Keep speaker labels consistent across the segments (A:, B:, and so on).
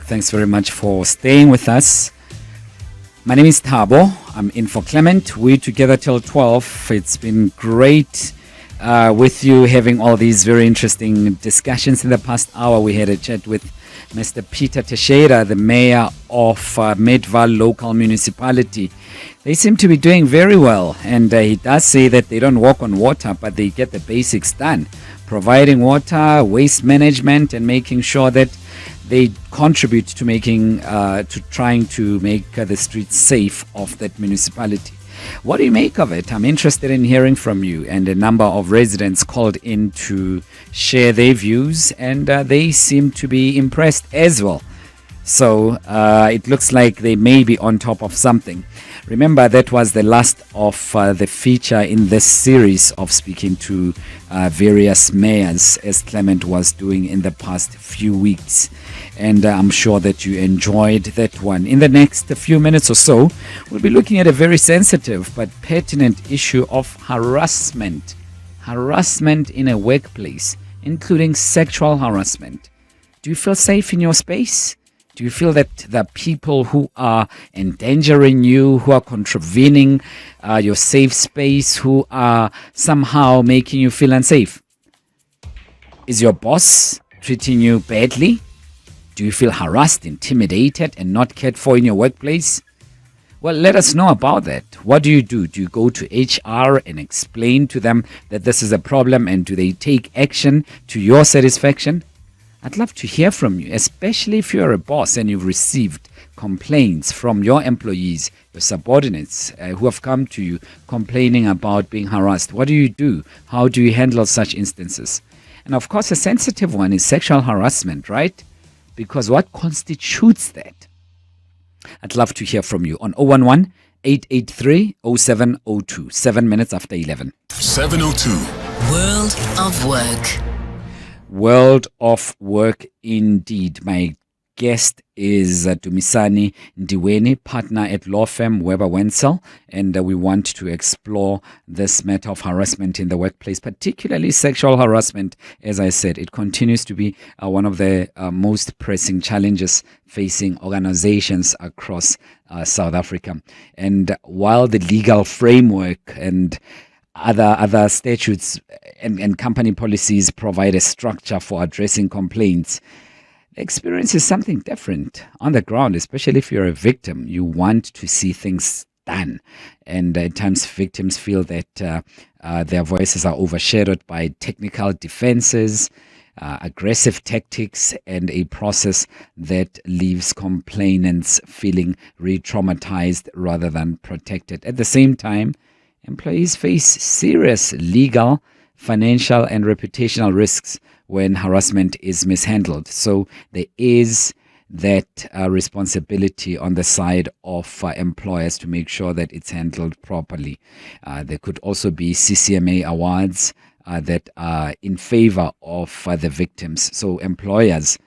A: Thanks very much for staying with us. My name is Thabo. I'm in for Clement. We're together till 12. It's been great with you having all these very interesting discussions. In the past hour, we had a chat with Mr. Peter Teixeira, the mayor of Medval local municipality. They seem to be doing very well, and he does say that they don't walk on water, but they get the basics done, providing water, waste management, and making sure that they contribute to trying to make the streets safe of that municipality. What do you make of it? I'm interested in hearing from you. And a number of residents called in to share their views, and they seem to be impressed as well. So it looks like they may be on top of something. Remember, that was the last of the feature in this series of speaking to various mayors, as Clement was doing in the past few weeks. And I'm sure that you enjoyed that one. In the next few minutes or so, we'll be looking at a very sensitive but pertinent issue of harassment. Harassment in a workplace, including sexual harassment. Do you feel safe in your space? Do you feel that the people who are endangering you, who are contravening your safe space, who are somehow making you feel unsafe? Is your boss treating you badly? Do you feel harassed, intimidated, and not cared for in your workplace? Well, let us know about that. What do? Do you go to HR and explain to them that this is a problem, and do they take action to your satisfaction? I'd love to hear from you, especially if you're a boss and you've received complaints from your employees, your subordinates who have come to you complaining about being harassed. What do you do? How do you handle such instances? And of course, a sensitive one is sexual harassment, right? Because what constitutes that? I'd love to hear from you on 011 883 0702, 7 minutes after 11.
B: 702.
C: World of Work.
A: World of Work indeed. My guest is Dumisani Ndiweni, partner at law firm Webber Wentzel, and we want to explore this matter of harassment in the workplace, particularly sexual harassment. As I said, it continues to be one of the most pressing challenges facing organizations across South Africa. And while the legal framework and other statutes and company policies provide a structure for addressing complaints, the experience is something different on the ground, especially if you're a victim. You want to see things done. And at times victims feel that their voices are overshadowed by technical defenses, aggressive tactics, and a process that leaves complainants feeling re-traumatized rather than protected. At the same time, employees face serious legal, financial, and reputational risks when harassment is mishandled. So there is that responsibility on the side of employers to make sure that it's handled properly. There could also be CCMA awards that are in favor of the victims. So employers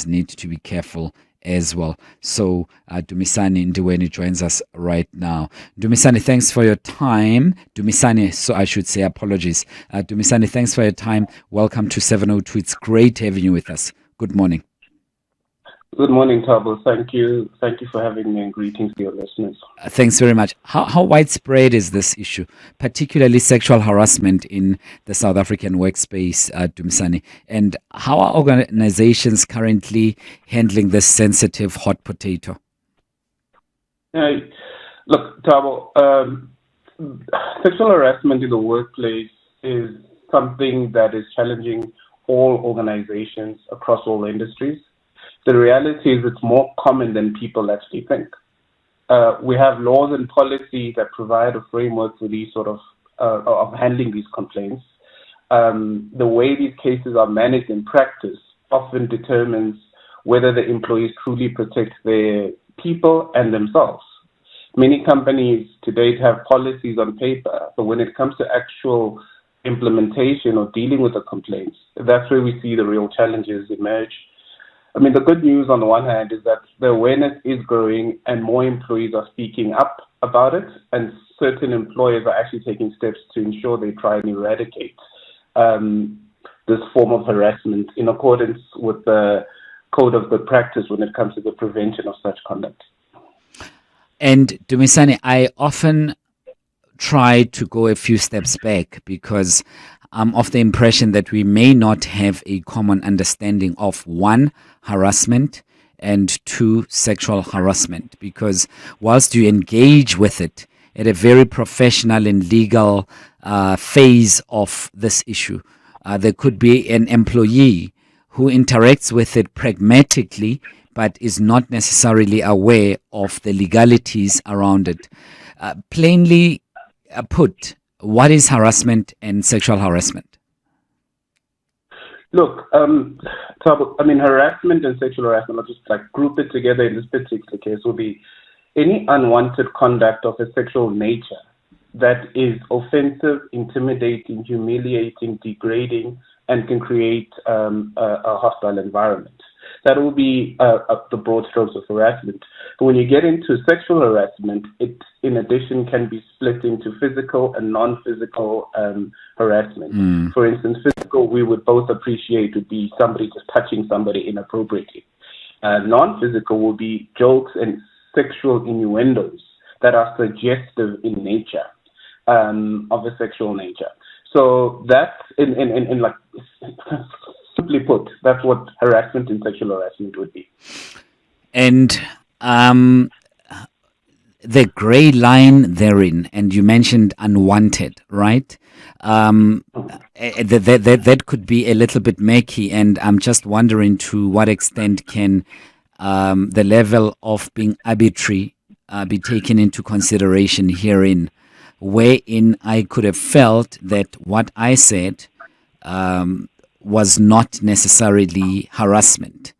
A: need to be careful as well. So Dumisani Ndiweni joins us right now. Dumisani, thanks for your time. Dumisani, so I should say, apologies. Dumisani, thanks for your time. Welcome to 702. It's great having you with us. Good morning.
D: Good morning, Thabo. Thank you. Thank you for having me, and greetings to your listeners.
A: Thanks very much. How widespread is this issue, particularly sexual harassment in the South African workspace, Dumisani? And how are organizations currently handling this sensitive hot potato?
D: Look, Thabo, sexual harassment in the workplace is something that is challenging all organizations across all industries. The reality is it's more common than people actually think. We have laws and policies that provide a framework for these sort of handling these complaints. The way these cases are managed in practice often determines whether the employees truly protect their people and themselves. Many companies to date have policies on paper, but when it comes to actual implementation or dealing with the complaints, that's where we see the real challenges emerge. I mean, the good news on the one hand is that the awareness is growing and more employees are speaking up about it, and certain employers are actually taking steps to ensure they try and eradicate this form of harassment in accordance with the code of good practice when it comes to the prevention of such conduct.
A: And Dumisani, I often try to go a few steps back because I'm of the impression that we may not have a common understanding of one, harassment, and two, sexual harassment. Because whilst you engage with it at a very professional and legal phase of this issue, there could be an employee who interacts with it pragmatically but is not necessarily aware of the legalities around it. Plainly put, what is harassment and sexual harassment?
D: Look, Thabo, I mean, harassment and sexual harassment, I'll just like group it together in this particular case, will be any unwanted conduct of a sexual nature that is offensive, intimidating, humiliating, degrading, and can create a hostile environment. That will be the broad strokes of harassment. But when you get into sexual harassment, it, in addition, can be split into physical and non-physical harassment. For instance, physical, we would both appreciate would be somebody just touching somebody inappropriately. Non-physical will be jokes and sexual innuendos that are suggestive in nature, of a sexual nature. So that's in like simply put, that's what harassment and sexual harassment would be. And
A: the gray line therein, and you mentioned unwanted, right? That could be a little bit murky, and I'm just wondering to what extent can the level of being arbitrary be taken into consideration herein, wherein I could have felt that what I said was not necessarily harassment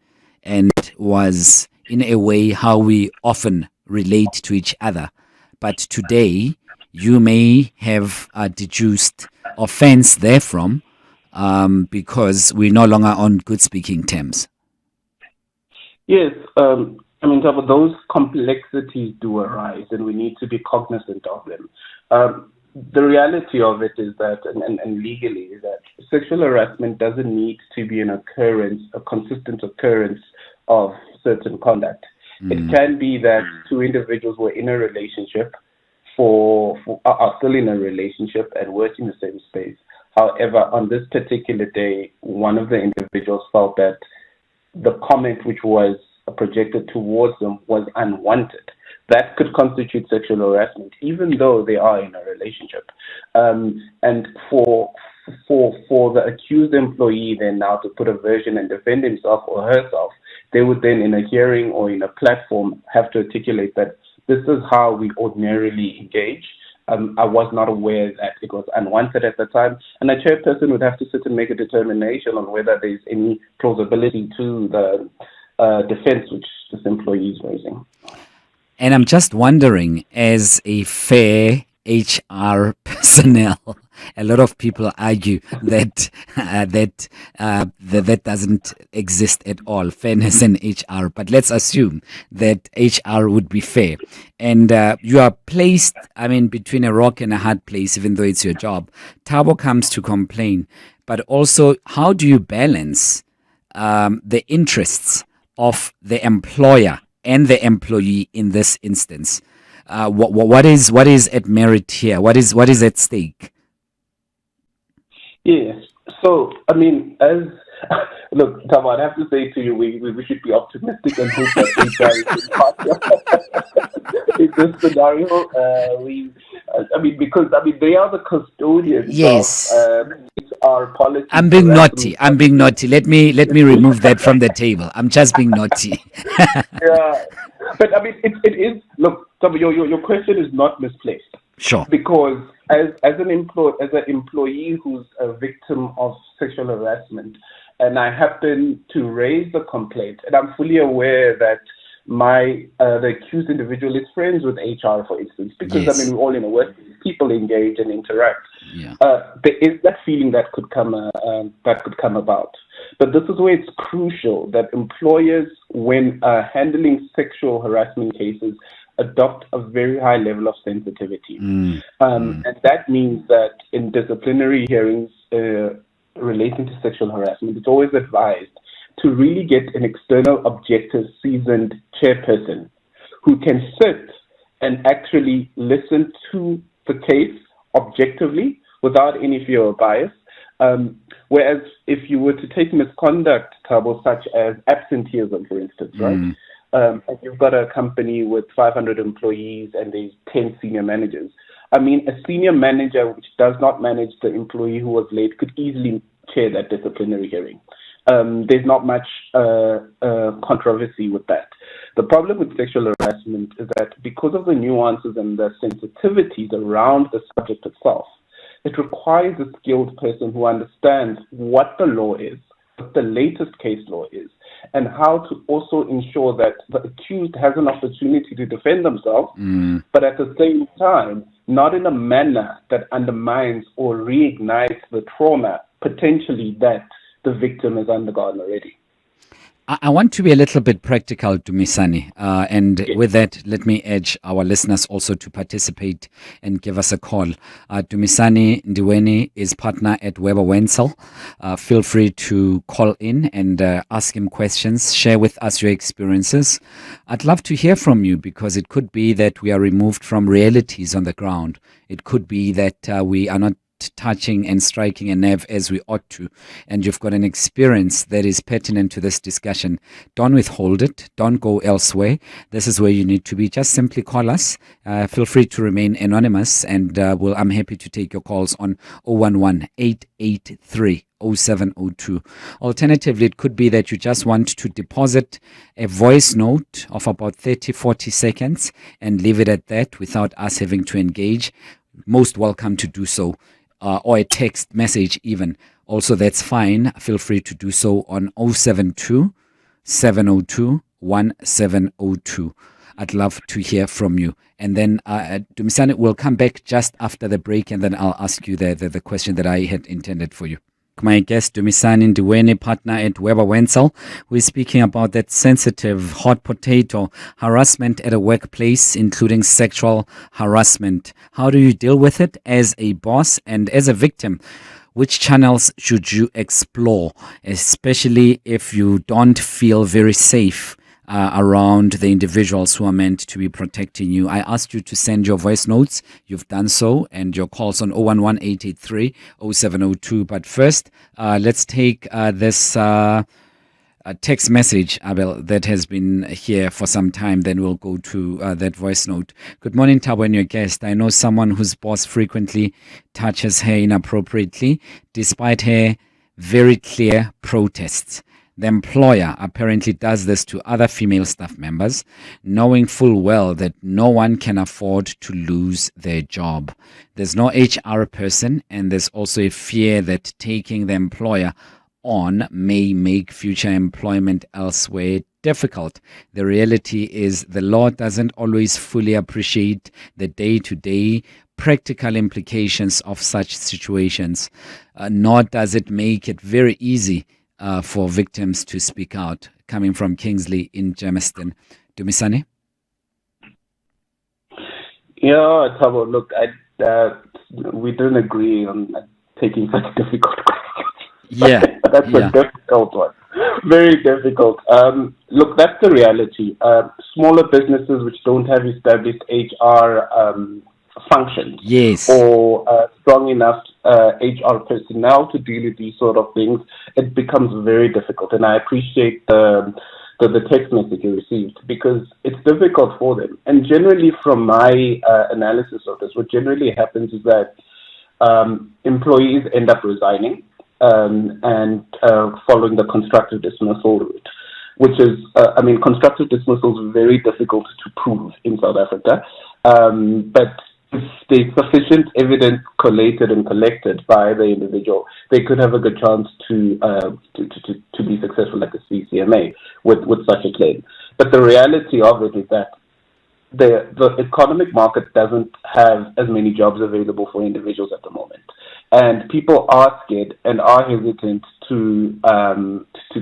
A: and was in a way how we often relate to each other. But today you may have deduced offense therefrom because we're no longer on good speaking terms.
D: Yes, I mean, those complexities do arise and we need to be cognizant of them. The reality of it is that, and legally, is that sexual harassment doesn't need to be a consistent occurrence of certain conduct. It can be that two individuals were in a relationship are still in a relationship and work in the same space. However, on this particular day, one of the individuals felt that the comment which was projected towards them was unwanted. That could constitute sexual harassment, even though they are in a relationship. And for the accused employee then now to put a version and defend himself or herself, they would then in a hearing or in a platform have to articulate that this is how we ordinarily engage. I was not aware that it was unwanted at the time. And a chairperson would have to sit and make a determination on whether there's any plausibility to the defense which this employee is raising.
A: And I'm just wondering, as a fair HR personnel, a lot of people argue that that doesn't exist at all, fairness in HR. But let's assume that HR would be fair. And you are placed, between a rock and a hard place, even though it's your job. Thabo comes to complain. But also, how do you balance the interests of the employer and the employee in this instance? What is at merit here? What is at stake?
D: Yes. So, look, Thabo, I'd have to say to you, we should be optimistic and hope that in this scenario, because they are the custodians.
A: Yes.
D: Of our policy.
A: I'm being naughty. Let me remove that from the table. I'm just being naughty.
D: Yeah, but it is. Look, Thabo, your question is not misplaced.
A: Sure.
D: Because as an employee who's a victim of sexual harassment, and I happen to raise the complaint, and I'm fully aware that the accused individual is friends with HR, for instance, because
A: yes.
D: we're all in a work, people engage and interact.
A: Yeah.
D: There is that feeling that could come about. But this is where it's crucial that employers, when handling sexual harassment cases, adopt a very high level of sensitivity. And that means that in disciplinary hearings relating to sexual harassment, it's always advised to really get an external, objective, seasoned chairperson who can sit and actually listen to the case objectively without any fear or bias. Whereas if you were to take misconduct, Thabo, such as absenteeism, for instance, right? And you've got a company with 500 employees and there's 10 senior managers. I mean, a senior manager which does not manage the employee who was late could easily chair that disciplinary hearing. There's not much controversy with that. The problem with sexual harassment is that because of the nuances and the sensitivities around the subject itself, it requires a skilled person who understands what the law is, what the latest case law is, and how to also ensure that the accused has an opportunity to defend themselves, but at the same time, not in a manner that undermines or reignites the trauma potentially that the victim has undergone already.
A: I want to be a little bit practical, Dumisani, and with that, let me urge our listeners also to participate and give us a call. Dumisani Ndiweni is partner at Webber Wentzel. Feel free to call in and ask him questions, share with us your experiences. I'd love to hear from you because it could be that we are removed from realities on the ground. It could be that we are not touching and striking a nerve as we ought to, and you've got an experience that is pertinent to this discussion. Don't withhold it. Don't go elsewhere. This is where you need to be. Just simply call us. Feel free to remain anonymous, and I'm happy to take your calls on 011-883-0702. Alternatively, it could be that you just want to deposit a voice note of about 30-40 seconds and leave it at that without us having to engage. Most welcome to do so. Or a text message even. Also, that's fine. Feel free to do so on 072 702 1702. I'd love to hear from you. And then, Dumisani, we'll come back just after the break, and then I'll ask you the question that I had intended for you. My guest, Dumisani Ndiweni, partner at Webber Wentzel. We're speaking about that sensitive, hot potato harassment at a workplace, including sexual harassment. How do you deal with it as a boss and as a victim? Which channels should you explore, especially if you don't feel very safe around the individuals who are meant to be protecting you? I asked you to send your voice notes. You've done so, and your calls on 011-883-0702. But first, let's take this text message, Abel, that has been here for some time. Then we'll go to that voice note. Good morning, Thabo and your guest. I know someone whose boss frequently touches her inappropriately, despite her very clear protests. The employer apparently does this to other female staff members, knowing full well that no one can afford to lose their job. There's no HR person, and there's also a fear that taking the employer on may make future employment elsewhere difficult. The reality is the law doesn't always fully appreciate the day-to-day practical implications of such situations, nor does it make it very easy for victims to speak out. Coming from Kingsley in Germiston. Dumisani?
D: Yeah, Thabo, look, we don't agree on taking such difficult questions.
A: Yeah.
D: That's a difficult one. Very difficult. Look, that's the reality. Smaller businesses which don't have established HR functions,
A: yes,
D: or strong enough HR personnel to deal with these sort of things, it becomes very difficult. And I appreciate the text message you received, because it's difficult for them. And generally, from my analysis of this, what generally happens is that employees end up resigning and following the constructive dismissal route, which is, constructive dismissal is very difficult to prove in South Africa. But if there's sufficient evidence collated and collected by the individual, they could have a good chance to be successful at the CCMA with such a claim. But the reality of it is that the economic market doesn't have as many jobs available for individuals at the moment, and people are scared and are hesitant to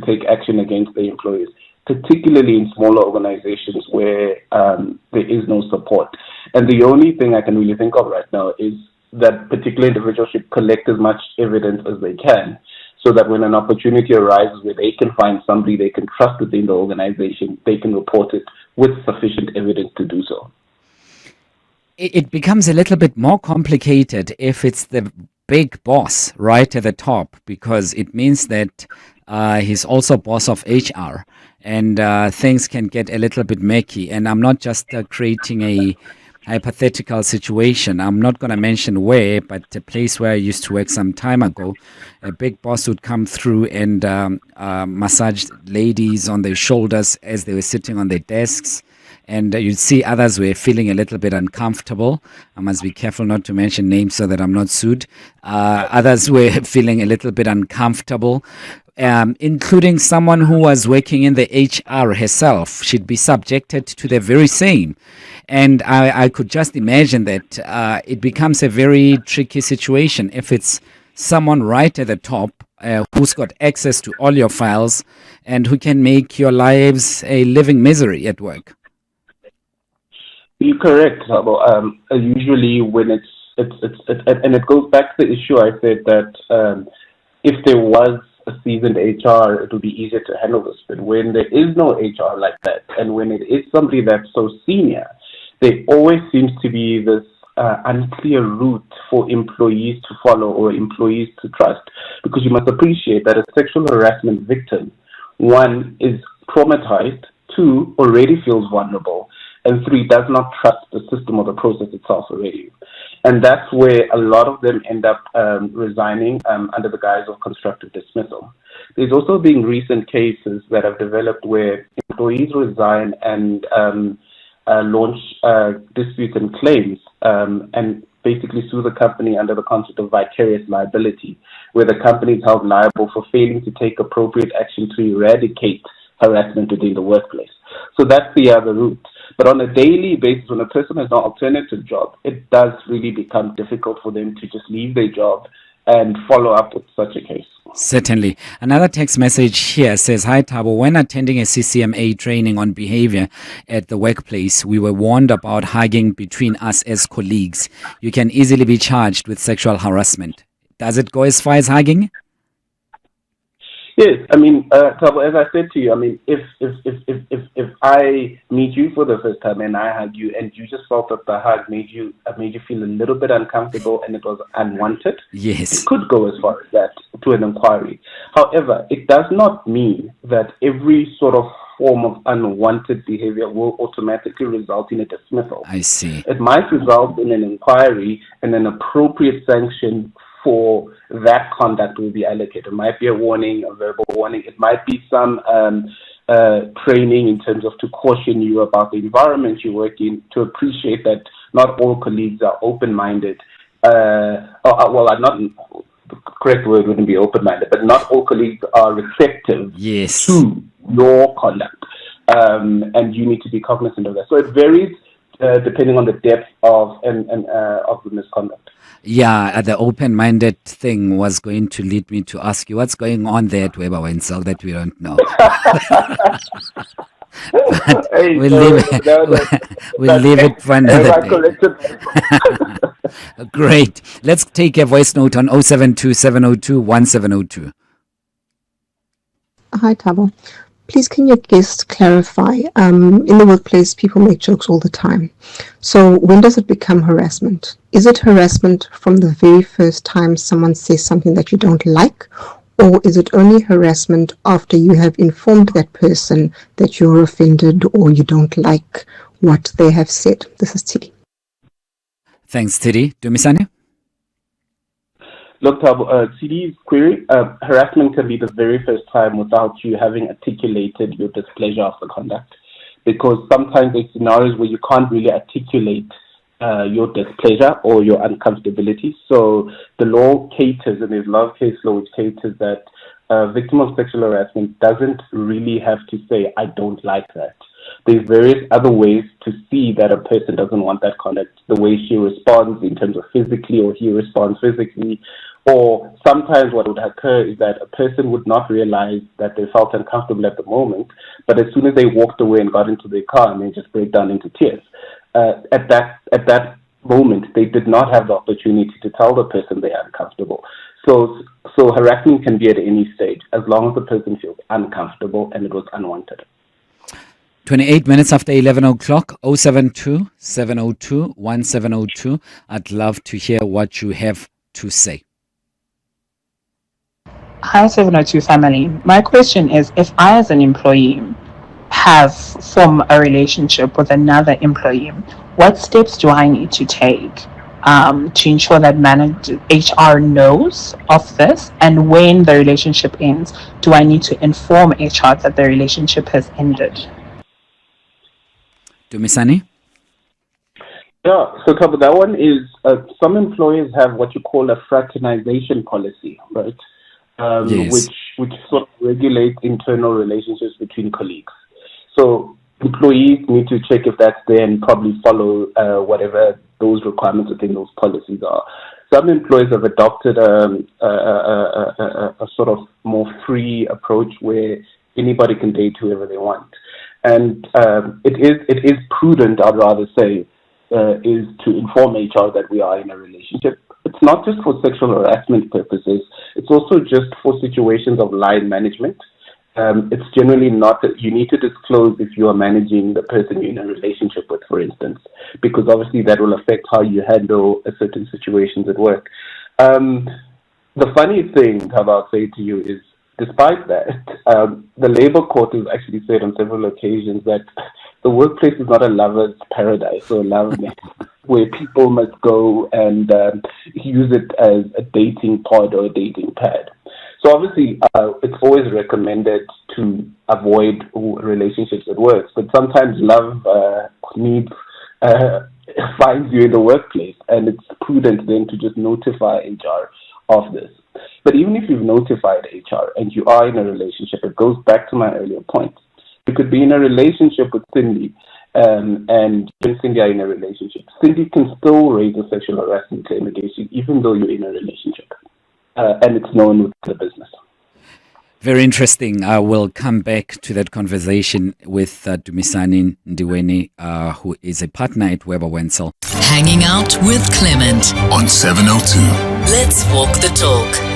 D: take action against their employers, particularly in smaller organizations where there is no support. And the only thing I can really think of right now is that particular individuals should collect as much evidence as they can so that when an opportunity arises where they can find somebody they can trust within the organization, they can report it with sufficient evidence to do so.
A: It becomes a little bit more complicated if it's the big boss right at the top, because it means that he's also boss of HR, and things can get a little bit murky. And I'm not just creating a hypothetical situation. I'm not going to mention where, but a place where I used to work some time ago, a big boss would come through and massage ladies on their shoulders as they were sitting on their desks. And you'd see others were feeling a little bit uncomfortable. I must be careful not to mention names so that I'm not sued. Others were feeling a little bit uncomfortable, including someone who was working in the HR herself. She'd be subjected to the very same. And I could just imagine that it becomes a very tricky situation if it's someone right at the top who's got access to all your files and who can make your lives a living misery at work.
D: You're correct, Thabo. Usually when it's and it goes back to the issue I said that if there was a seasoned HR, it would be easier to handle this. But when there is no HR like that, and when it is somebody that's so senior, there always seems to be this unclear route for employees to follow or employees to trust. Because you must appreciate that a sexual harassment victim, one, is traumatized, two, already feels vulnerable, and three, does not trust the system or the process itself already. And that's where a lot of them end up resigning under the guise of constructive dismissal. There's also been recent cases that have developed where employees resign and launch disputes and claims and basically sue the company under the concept of vicarious liability, where the company is held liable for failing to take appropriate action to eradicate harassment within the workplace. So that's the other route. But on a daily basis, when a person has no alternative job, it does really become difficult for them to just leave their job and follow up with such a case.
A: Certainly. Another text message here says, "Hi Thabo, when attending a CCMA training on behavior at the workplace, we were warned about hugging between us as colleagues. You can easily be charged with sexual harassment. Does it go as far as hugging?"
D: Yes, I mean, Thabo, as I said to you, I mean, if I meet you for the first time and I hug you, and you just felt that the hug made you feel a little bit uncomfortable and it was unwanted,
A: yes,
D: it could go as far as that to an inquiry. However, it does not mean that every sort of form of unwanted behavior will automatically result in a dismissal.
A: I see.
D: It might result in an inquiry and an appropriate sanction for that conduct will be allocated. It might be a warning, a verbal warning. It might be some training in terms of to caution you about the environment you work in, to appreciate that not all colleagues are open-minded. Not the correct word wouldn't be open-minded, but not all colleagues are receptive
A: yes.
D: to your conduct, and you need to be cognizant of that. So it varies depending on the depth of the misconduct.
A: Yeah, the open-minded thing was going to lead me to ask you what's going on there at Webber Wentzel that we don't know. But we'll leave it for another day. Great. Let's take a voice note on 072-702-1702.
B: Hi, Thabo. Please, can your guest clarify? In the workplace, people make jokes all the time. So when does it become harassment? Is it harassment from the very first time someone says something that you don't like? Or is it only harassment after you have informed that person that you're offended or you don't like what they have said? This is Tidi.
A: Thanks, Tidi. Dumisani?
D: Look, Thabo, CD's query, harassment can be the very first time without you having articulated your displeasure of the conduct. Because sometimes there's scenarios where you can't really articulate your displeasure or your uncomfortability. So the law caters, and there's a lot of case law which caters that a victim of sexual harassment doesn't really have to say, I don't like that. There's various other ways to see that a person doesn't want that conduct, the way she responds in terms of physically or he responds physically. Or sometimes what would occur is that a person would not realize that they felt uncomfortable at the moment, but as soon as they walked away and got into their car, and they just break down into tears. At that moment, they did not have the opportunity to tell the person they are uncomfortable. So harassment can be at any stage as long as the person feels uncomfortable and it was unwanted.
A: 28 minutes after 11 o'clock, 072 702 1702. I'd love to hear what you have to say.
E: Hi, 702 family. My question is, if I as an employee have formed a relationship with another employee, what steps do I need to take to ensure that HR knows of this? And when the relationship ends, do I need to inform HR that the relationship has ended?
A: Dumisani?
D: Yeah, so Thabo, that one is, some employers have what you call a fraternization policy, right?
A: Yes.
D: Which sort of regulates internal relationships between colleagues. So employees need to check if that's there and probably follow whatever those requirements within those policies are. Some employers have adopted a sort of more free approach where anybody can date whoever they want. And it is prudent, I'd rather say, is to inform HR that we are in a relationship. It's not just for sexual harassment purposes. It's also just for situations of line management. It's generally not that you need to disclose if you are managing the person you're in a relationship with, for instance, because obviously that will affect how you handle certain situations at work. The funny thing, I'll say to you, is despite that, the labor court has actually said on several occasions that the workplace is not a lover's paradise or a love net where people must go and use it as a dating pod or a dating pad. So obviously, it's always recommended to avoid relationships at work, but sometimes love needs finds you in the workplace, and it's prudent then to just notify HR of this. But even if you've notified HR and you are in a relationship, it goes back to my earlier point. You could be in a relationship with Cindy, and you and Cindy are in a relationship. Cindy can still raise a sexual harassment claim against you, even though you're in a relationship. And it's known within the business.
A: Very interesting. I will come back to that conversation with Dumisani Ndiweni, who is a partner at Webber Wentzel.
C: Hanging out with Clement
F: on 702.
C: Let's walk the talk.